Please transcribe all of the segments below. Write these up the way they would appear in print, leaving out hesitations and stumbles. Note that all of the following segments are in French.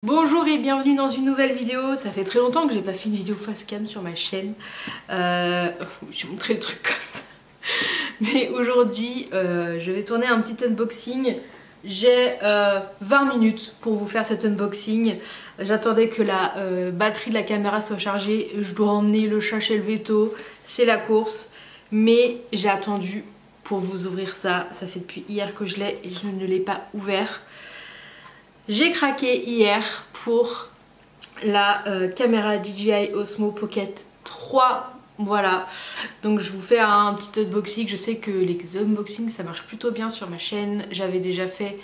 Bonjour et bienvenue dans une nouvelle vidéo. Ça fait très longtemps que j'ai pas fait une vidéo face cam sur ma chaîne. Je vais montrer le truc comme ça. Mais aujourd'hui je vais tourner un petit unboxing. J'ai 20 minutes pour vous faire cet unboxing. J'attendais que la batterie de la caméra soit chargée. Je dois emmener le chat chez le veto. C'est la course. Mais j'ai attendu pour vous ouvrir ça. Ça fait depuis hier que je l'ai et je ne l'ai pas ouvert. J'ai craqué hier pour la caméra DJI Osmo Pocket 3. Voilà, donc je vous fais un petit unboxing. Je sais que les unboxings ça marche plutôt bien sur ma chaîne. J'avais déjà fait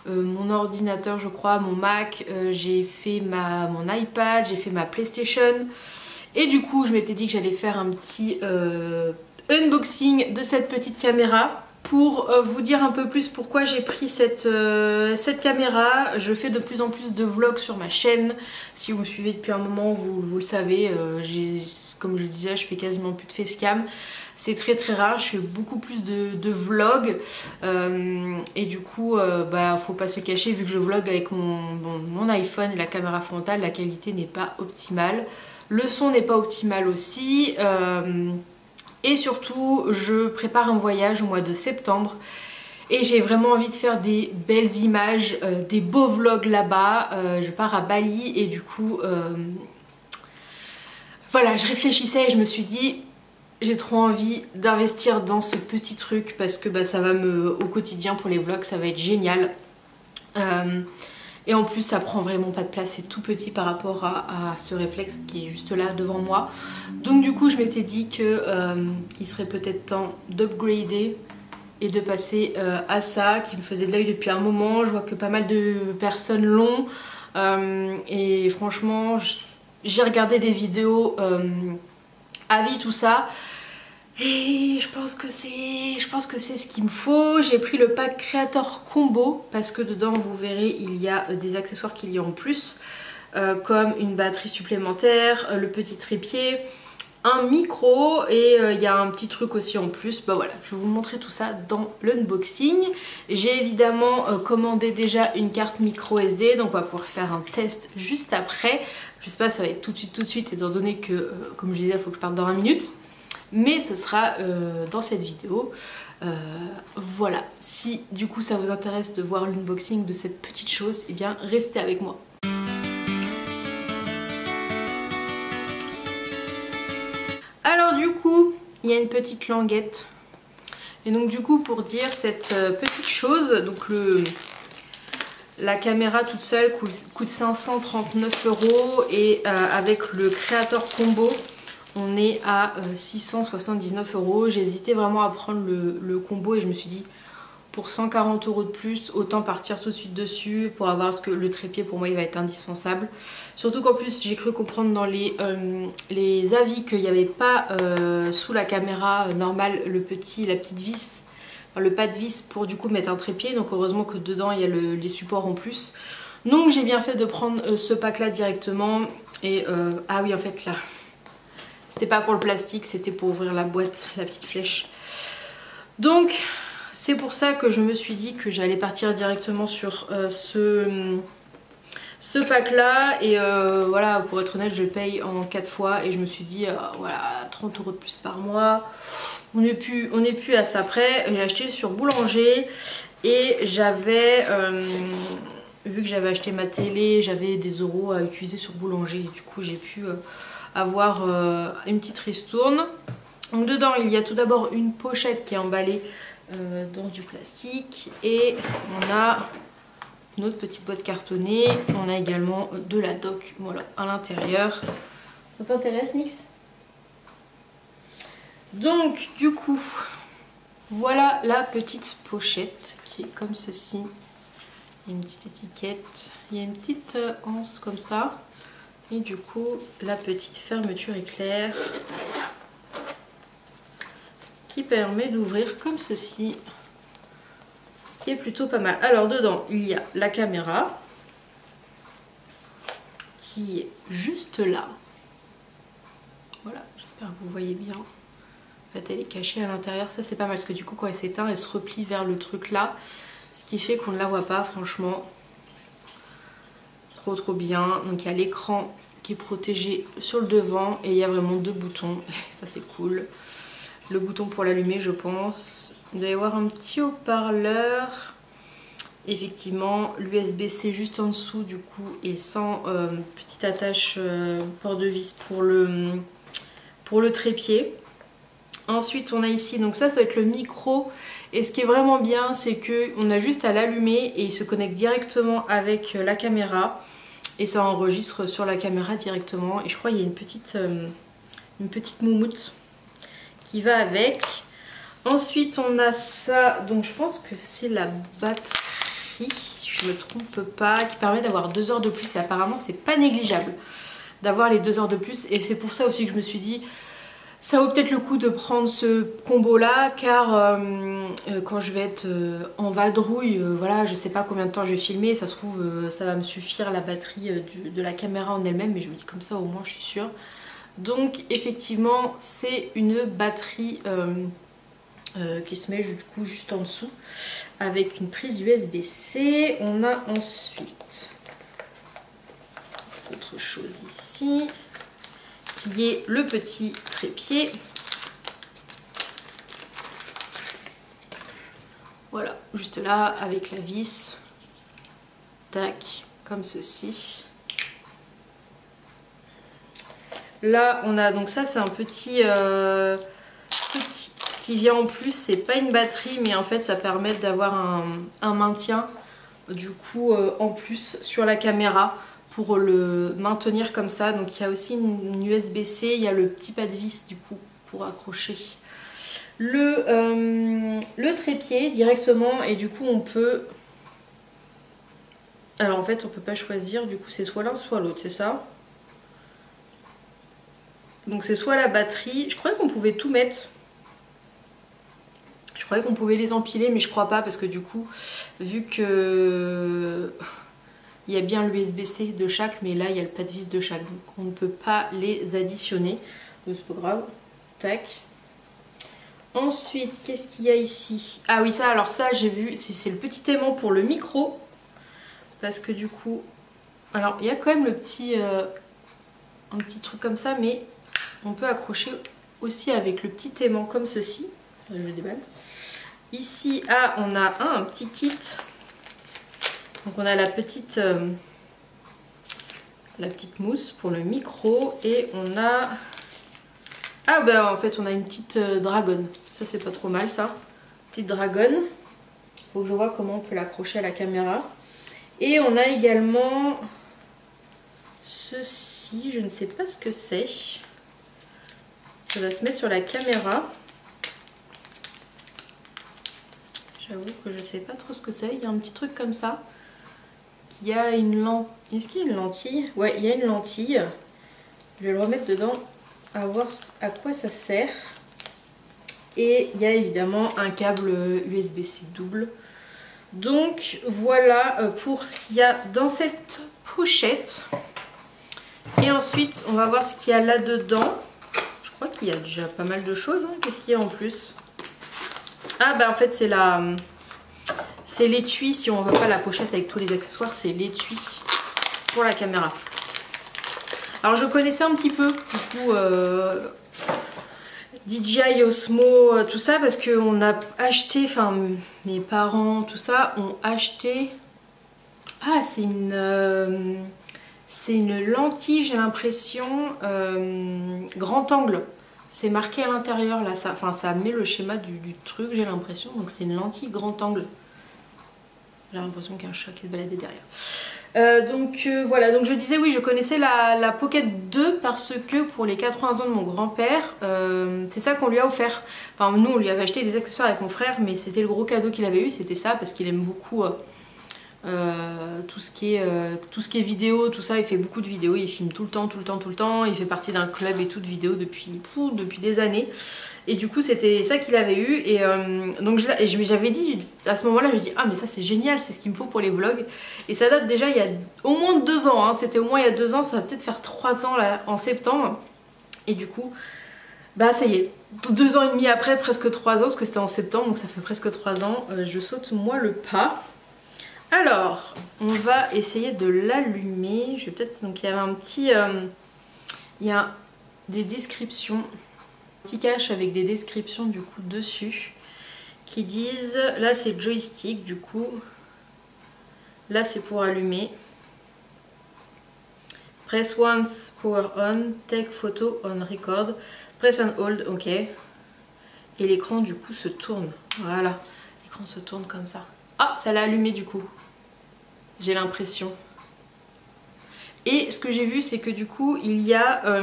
mon ordinateur je crois, mon Mac, j'ai fait mon iPad, j'ai fait ma PlayStation. Et du coup je m'étais dit que j'allais faire un petit unboxing de cette petite caméra. Pour vous dire un peu plus pourquoi j'ai pris cette caméra, je fais de plus en plus de vlogs sur ma chaîne. Si vous me suivez depuis un moment, vous le savez, comme je disais, je fais quasiment plus de facecam. C'est très rare, je fais beaucoup plus de vlogs et du coup, faut pas se cacher, vu que je vlog avec mon iPhone et la caméra frontale, la qualité n'est pas optimale. Le son n'est pas optimal aussi. Et surtout, je prépare un voyage au mois de septembre et j'ai vraiment envie de faire des belles images, des beaux vlogs là-bas. Je pars à Bali et du coup, voilà, je réfléchissais et je me suis dit, j'ai trop envie d'investir dans ce petit truc parce que ça va au quotidien pour les vlogs, ça va être génial. Et en plus ça prend vraiment pas de place, c'est tout petit par rapport à ce réflexe qui est juste là devant moi. Donc du coup je m'étais dit que il serait peut-être temps d'upgrader et de passer à ça, qui me faisait de l'œil depuis un moment. Je vois que pas mal de personnes l'ont et franchement j'ai regardé des vidéos avis tout ça. Et je pense que c'est ce qu'il me faut. J'ai pris le pack Creator Combo parce que dedans vous verrez il y a des accessoires qu'il y a en plus, comme une batterie supplémentaire, le petit trépied, un micro et il y a un petit truc aussi en plus. Voilà, je vais vous montrer tout ça dans l'unboxing. J'ai évidemment commandé déjà une carte micro SD, donc on va pouvoir faire un test juste après. Je sais pas, ça va être tout de suite étant donné que comme je disais il faut que je parte dans 20 minutes. Mais ce sera dans cette vidéo. Voilà, si du coup ça vous intéresse de voir l'unboxing de cette petite chose, eh bien restez avec moi. Alors du coup, il y a une petite languette. Et donc du coup pour dire cette petite chose, donc la caméra toute seule coûte 539 € et avec le Creator Combo, on est à 679 €. J'ai hésité vraiment à prendre le combo et je me suis dit pour 140 € de plus, autant partir tout de suite dessus pour avoir, parce que le trépied pour moi il va être indispensable. Surtout qu'en plus j'ai cru comprendre dans les avis qu'il n'y avait pas sous la caméra normale la petite vis, le pas de vis pour du coup mettre un trépied. Donc heureusement que dedans il y a les supports en plus. Donc j'ai bien fait de prendre ce pack là directement. Et ah oui en fait là, c'était pas pour le plastique, c'était pour ouvrir la boîte, la petite flèche. Donc c'est pour ça que je me suis dit que j'allais partir directement sur ce pack là. Et voilà, pour être honnête je le paye en 4 fois et je me suis dit voilà, 30 € de plus par mois, on n'est plus à ça près. J'ai acheté sur Boulanger et j'avais vu que j'avais acheté ma télé, j'avais des euros à utiliser sur Boulanger et du coup j'ai pu avoir une petite ristourne. Donc dedans il y a tout d'abord une pochette qui est emballée dans du plastique et on a une autre petite boîte cartonnée. On a également de la doc, voilà, à l'intérieur. Ça t'intéresse Nix? Donc du coup voilà la petite pochette qui est comme ceci. Il y a une petite étiquette, il y a une petite anse comme ça. Et du coup, la petite fermeture éclair qui permet d'ouvrir comme ceci, ce qui est plutôt pas mal. Alors dedans, il y a la caméra qui est juste là. Voilà, j'espère que vous voyez bien. En fait, elle est cachée à l'intérieur. Ça, c'est pas mal parce que du coup, quand elle s'éteint, elle se replie vers le truc là. Ce qui fait qu'on ne la voit pas, franchement. trop bien. Donc il y a l'écran qui est protégé sur le devant et il y a vraiment 2 boutons, ça c'est cool. Le bouton pour l'allumer je pense. Il doit y avoir un petit haut-parleur. Effectivement l'USB-C juste en dessous du coup et sans petite attache port de vis pour le trépied. Ensuite on a ici, donc ça doit être le micro. Et ce qui est vraiment bien c'est qu'on a juste à l'allumer et il se connecte directement avec la caméra. Et ça enregistre sur la caméra directement. Et je crois qu'il y a une petite moumoute qui va avec. Ensuite on a ça, donc je pense que c'est la batterie, si je me trompe pas, qui permet d'avoir 2 heures de plus. Et apparemment c'est pas négligeable d'avoir les 2 heures de plus. Et c'est pour ça aussi que je me suis dit, ça vaut peut-être le coup de prendre ce combo là, car quand je vais être en vadrouille, voilà, je sais pas combien de temps je vais filmer, ça se trouve ça va me suffire la batterie de la caméra en elle-même, mais je me dis comme ça au moins je suis sûre. Donc effectivement c'est une batterie qui se met du coup juste en dessous avec une prise USB-C. On a ensuite autre chose ici, qui est le petit trépied. Voilà, juste là avec la vis, tac, comme ceci. Là on a, donc ça c'est un petit truc qui vient en plus, c'est pas une batterie mais en fait ça permet d'avoir un maintien du coup en plus sur la caméra pour le maintenir comme ça. Donc il y a aussi une USB-C, il y a le petit pas de vis du coup pour accrocher le trépied directement. Et du coup on peut, alors en fait on peut pas choisir, du coup c'est soit l'un soit l'autre, c'est ça. Donc c'est soit la batterie, je croyais qu'on pouvait tout mettre, je croyais qu'on pouvait les empiler mais je crois pas, parce que du coup vu que il y a bien l'USB-C de chaque, mais là il y a le pas de vis de chaque, donc on ne peut pas les additionner, donc c'est pas grave. Tac. Ensuite qu'est-ce qu'il y a ici? Ah oui, ça, alors ça j'ai vu, c'est le petit aimant pour le micro, parce que du coup, alors il y a quand même le petit un petit truc comme ça, mais on peut accrocher aussi avec le petit aimant comme ceci. Je déballe. Ici on a un petit kit. Donc on a la petite mousse pour le micro et on a, ah ben en fait on a une petite dragonne. Ça c'est pas trop mal ça. Petite dragonne. Faut que je vois comment on peut l'accrocher à la caméra. Et on a également ceci, je ne sais pas ce que c'est. Ça va se mettre sur la caméra. J'avoue que je sais pas trop ce que c'est. Il y a un petit truc comme ça. Il y a une lentille. Est-ce qu'il y a une lentille? Ouais, il y a une lentille. Je vais le remettre dedans à voir à quoi ça sert. Et il y a évidemment un câble USB-C double. Donc voilà pour ce qu'il y a dans cette pochette. Et ensuite on va voir ce qu'il y a là-dedans. Je crois qu'il y a déjà pas mal de choses. Hein. Qu'est-ce qu'il y a en plus? Ah bah en fait c'est la... c'est l'étui, si on veut pas la pochette avec tous les accessoires, c'est l'étui pour la caméra. Alors je connaissais un petit peu du coup DJI Osmo, tout ça, parce qu'on a acheté, enfin mes parents, tout ça, ont acheté... Ah c'est une lentille, j'ai l'impression, grand angle. C'est marqué à l'intérieur là, ça met le schéma du truc, j'ai l'impression. Donc c'est une lentille grand angle. J'ai l'impression qu'il y a un chat qui se baladait derrière. Voilà, donc je disais oui, je connaissais la Pocket 2 parce que pour les 80 ans de mon grand-père, c'est ça qu'on lui a offert. Enfin nous on lui avait acheté des accessoires avec mon frère, mais c'était le gros cadeau qu'il avait eu, c'était ça, parce qu'il aime beaucoup tout ce qui est vidéo, tout ça. Il fait beaucoup de vidéos, il filme tout le temps, il fait partie d'un club et tout de vidéos depuis des années. Et du coup c'était ça qu'il avait eu. Et donc j'avais dit à ce moment là, je me dis ah mais ça c'est génial, c'est ce qu'il me faut pour les vlogs. Et ça date déjà il y a au moins 2 ans, hein. C'était au moins il y a 2 ans, ça va peut-être faire 3 ans là en septembre. Et du coup bah ça y est, 2 ans et demi après, presque 3 ans, parce que c'était en septembre, donc ça fait presque 3 ans, je saute moi le pas. Alors, on va essayer de l'allumer. Je vais peut-être... Donc il y avait un petit... il y a des descriptions. Un petit cache avec des descriptions du coup dessus. Qui disent... Là c'est joystick du coup. Là c'est pour allumer. Press once, power on, take photo on record. Press and hold, ok. Et l'écran du coup se tourne. Voilà. L'écran se tourne comme ça. Ah, ça l'a allumé du coup. J'ai l'impression. Et ce que j'ai vu, c'est que du coup, il y a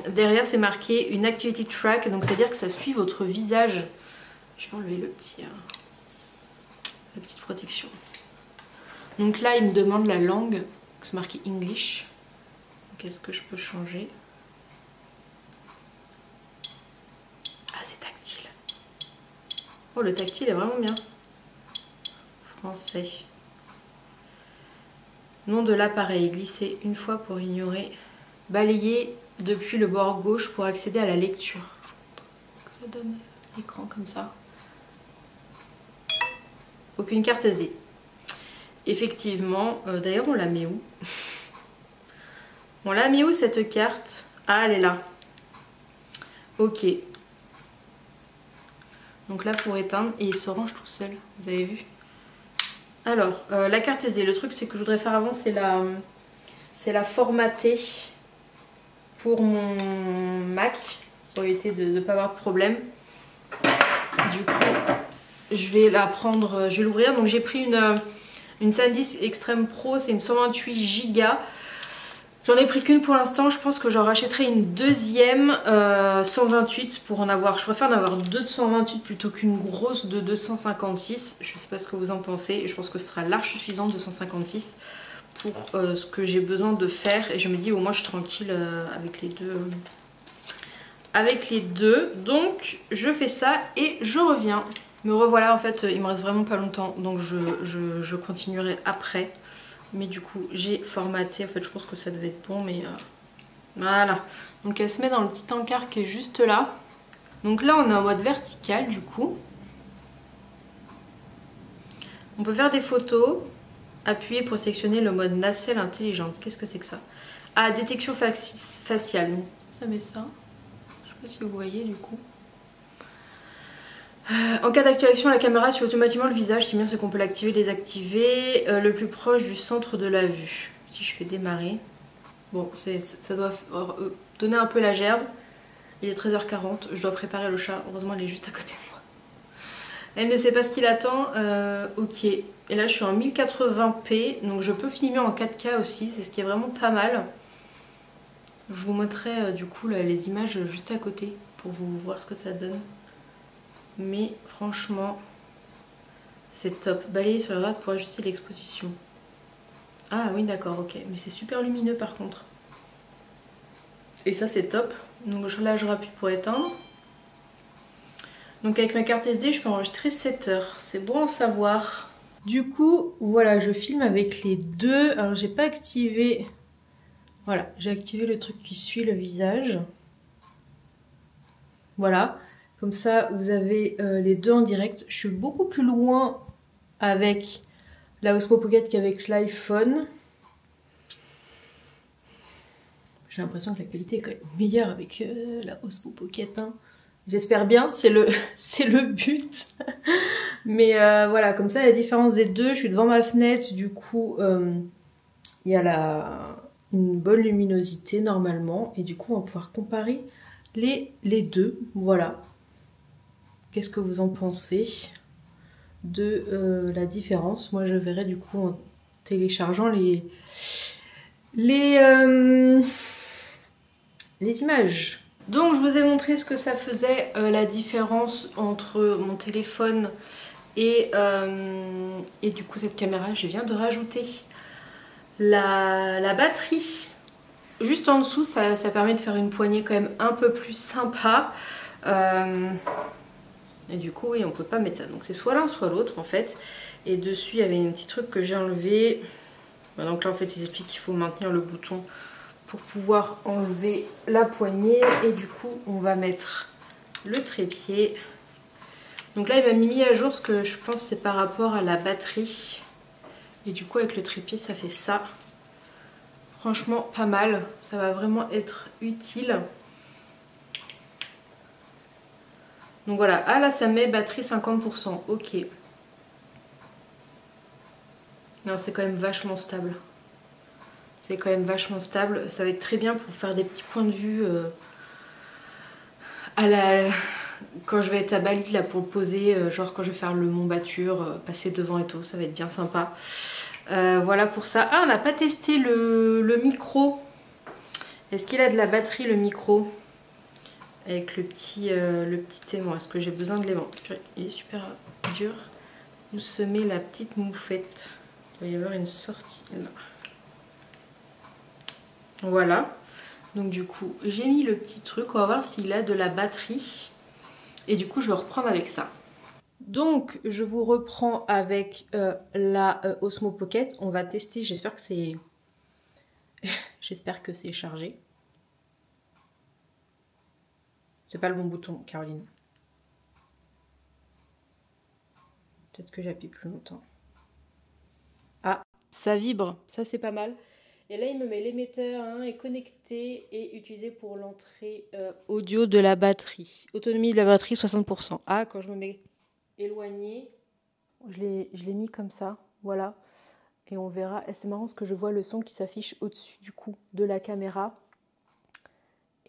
derrière, c'est marqué une activity track, donc c'est à dire que ça suit votre visage. Je vais enlever le petit, la petite protection. Donc là, il me demande la langue, c'est marqué English. Qu'est-ce que je peux changer? Ah, c'est tactile. Oh, le tactile est vraiment bien. Français. Nom de l'appareil, glisser une fois pour ignorer. Balayer depuis le bord gauche pour accéder à la lecture. Qu'est-ce que ça donne l'écran comme ça? Aucune carte SD. Effectivement, d'ailleurs on la met où? On l'a mis où cette carte? Ah, elle est là. Ok. Donc là pour éteindre et il se range tout seul, vous avez vu? Alors, la carte SD, le truc c'est que je voudrais faire avant, c'est la formater pour mon Mac, pour éviter de ne pas avoir de problème. Du coup, je vais la prendre, je vais l'ouvrir. Donc j'ai pris une SanDisk Extreme Pro, c'est une 128 Go. J'en ai pris qu'une pour l'instant, je pense que j'en rachèterai une deuxième 128 pour en avoir. Je préfère en avoir deux de 128 plutôt qu'une grosse de 256. Je sais pas ce que vous en pensez, je pense que ce sera large suffisant de 256 pour ce que j'ai besoin de faire. Et je me dis au moins je suis tranquille avec les deux. Avec les deux, donc je fais ça et je reviens. Me revoilà, en fait il me reste vraiment pas longtemps, donc je continuerai après. Mais du coup j'ai formaté, en fait je pense que ça devait être bon, mais voilà. Donc elle se met dans le petit encart qui est juste là. Donc là on est en mode vertical du coup. On peut faire des photos. Appuyer pour sélectionner le mode nacelle intelligente. Qu'est-ce que c'est que ça? Ah, détection faciale. Ça met ça. Je sais pas si vous voyez du coup. En cas d'activation, la caméra suit automatiquement le visage, si bien c'est qu'on peut l'activer, désactiver le plus proche du centre de la vue. Si je fais démarrer, bon, ça doit donner un peu la gerbe. Il est 13h40, je dois préparer le chat, heureusement il est juste à côté de moi. Elle ne sait pas ce qu'il attend, ok. Et là je suis en 1080p, donc je peux filmer en 4K aussi, c'est ce qui est vraiment pas mal. Je vous montrerai du coup là, les images juste à côté pour vous voir ce que ça donne. Mais franchement, c'est top. Balayer sur la droite pour ajuster l'exposition. Ah oui d'accord, ok. Mais c'est super lumineux par contre. Et ça c'est top. Donc là je rappuie pour éteindre. Donc avec ma carte SD je peux enregistrer 7 heures. C'est bon à savoir. Du coup voilà, je filme avec les deux. Alors j'ai pas activé... Voilà, j'ai activé le truc qui suit le visage. Voilà. Comme ça, vous avez les deux en direct. Je suis beaucoup plus loin avec la Osmo Pocket qu'avec l'iPhone. J'ai l'impression que la qualité est quand même meilleure avec la Osmo Pocket. Hein. J'espère bien, c'est le but. Mais voilà, comme ça, la différence des deux, je suis devant ma fenêtre. Du coup, il y a une bonne luminosité normalement. Et du coup, on va pouvoir comparer les deux. Voilà. Qu'est-ce que vous en pensez de la différence? Moi je verrai du coup en téléchargeant les images. Donc je vous ai montré ce que ça faisait la différence entre mon téléphone et du coup cette caméra. Je viens de rajouter la batterie. Juste en dessous ça permet de faire une poignée quand même un peu plus sympa. Et du coup oui on peut pas mettre ça, donc c'est soit l'un soit l'autre en fait. Et dessus il y avait un petit truc que j'ai enlevé. Donc là en fait ils expliquent qu'il faut maintenir le bouton pour pouvoir enlever la poignée. Et du coup on va mettre le trépied. Donc là il m'a mis à jour, ce que je pense c'est par rapport à la batterie. Et du coup avec le trépied ça fait ça. Franchement pas mal, ça va vraiment être utile. Donc voilà, ah là ça met batterie 50%, ok. Non, c'est quand même vachement stable. C'est quand même vachement stable, ça va être très bien pour faire des petits points de vue quand je vais être à Bali là pour le poser, genre quand je vais faire le Mont Batur, passer devant et tout, ça va être bien sympa. Voilà pour ça. Ah, on n'a pas testé le micro. Est-ce qu'il a de la batterie le micro? Avec le petit aimant. Est-ce que j'ai besoin de l'aimant? Il est super dur. Où se met la petite moufette? Il va y avoir une sortie là. Voilà. Donc du coup, j'ai mis le petit truc. On va voir s'il a de la batterie. Et du coup, je vais reprendre avec ça. Donc, je vous reprends avec la Osmo Pocket. On va tester. J'espère que c'est... J'espère que c'est chargé. C'est pas le bon bouton, Caroline. Peut-être que j'appuie plus longtemps. Ah, ça vibre. Ça, c'est pas mal. Et là, il me met l'émetteur hein, est connecté et utilisé pour l'entrée audio de la batterie. Autonomie de la batterie, 60%. Ah, quand je me mets éloigné, je l'ai mis comme ça. Voilà. Et on verra. C'est marrant parce que je vois le son qui s'affiche au-dessus du coup de la caméra.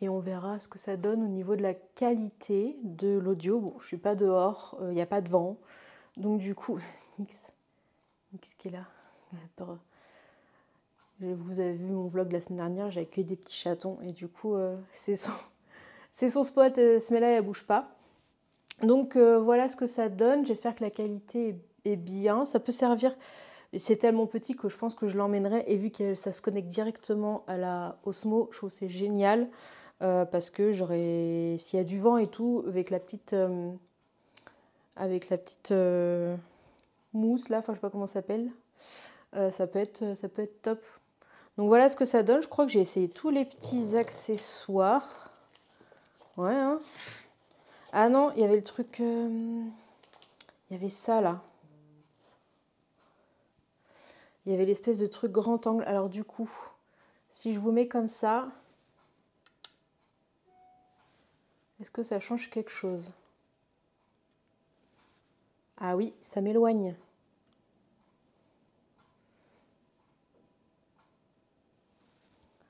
Et on verra ce que ça donne au niveau de la qualité de l'audio. Bon, je suis pas dehors, il n'y a pas de vent. Donc du coup, Nix qui est là. Vous avez vu mon vlog la semaine dernière, j'ai accueilli des petits chatons. Et du coup, c'est son spot, ce là elle bouge pas. Donc voilà ce que ça donne. J'espère que la qualité est bien. Ça peut servir... C'est tellement petit que je pense que je l'emmènerai. Et vu que ça se connecte directement à la Osmo, je trouve que c'est génial. Parce que s'il y a du vent et tout, avec la petite mousse là, enfin je sais pas comment ça s'appelle, ça peut être top. Donc voilà ce que ça donne. Je crois que j'ai essayé tous les petits accessoires. Ouais, hein. Ah non, il y avait le truc... il y avait ça là. Il y avait l'espèce de truc grand angle. Alors du coup, si je vous mets comme ça, est-ce que ça change quelque chose? Ah oui, ça m'éloigne.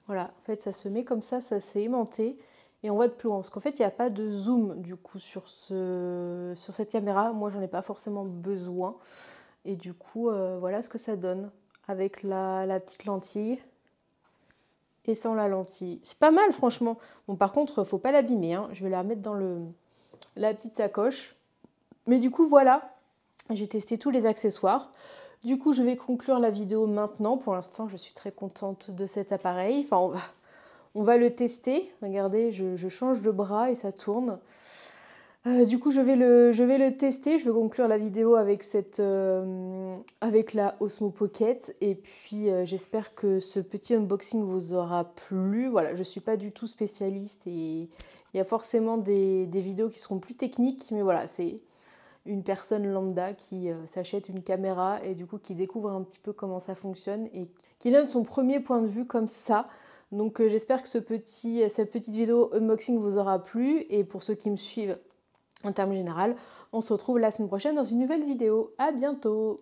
Voilà, en fait ça se met comme ça s'est aimanté et on voit de plus loin. Parce qu'en fait il n'y a pas de zoom du coup sur cette caméra. Moi j'en ai pas forcément besoin. Et du coup voilà ce que ça donne avec la petite lentille et sans la lentille. C'est pas mal franchement. Bon par contre faut pas l'abîmer, hein. Je vais la mettre dans la petite sacoche. Mais du coup voilà, j'ai testé tous les accessoires. Du coup, je vais conclure la vidéo maintenant. Pour l'instant, je suis très contente de cet appareil. Enfin, on va le tester. Regardez, je change de bras et ça tourne. Du coup, je vais le tester. Je vais conclure la vidéo avec la Osmo Pocket. Et puis, j'espère que ce petit unboxing vous aura plu. Voilà, je ne suis pas du tout spécialiste et il y a forcément des vidéos qui seront plus techniques. Mais voilà, c'est... une personne lambda qui s'achète une caméra et du coup qui découvre un petit peu comment ça fonctionne et qui donne son premier point de vue comme ça. Donc j'espère que cette petite vidéo unboxing vous aura plu et pour ceux qui me suivent en termes généraux, on se retrouve la semaine prochaine dans une nouvelle vidéo. À bientôt!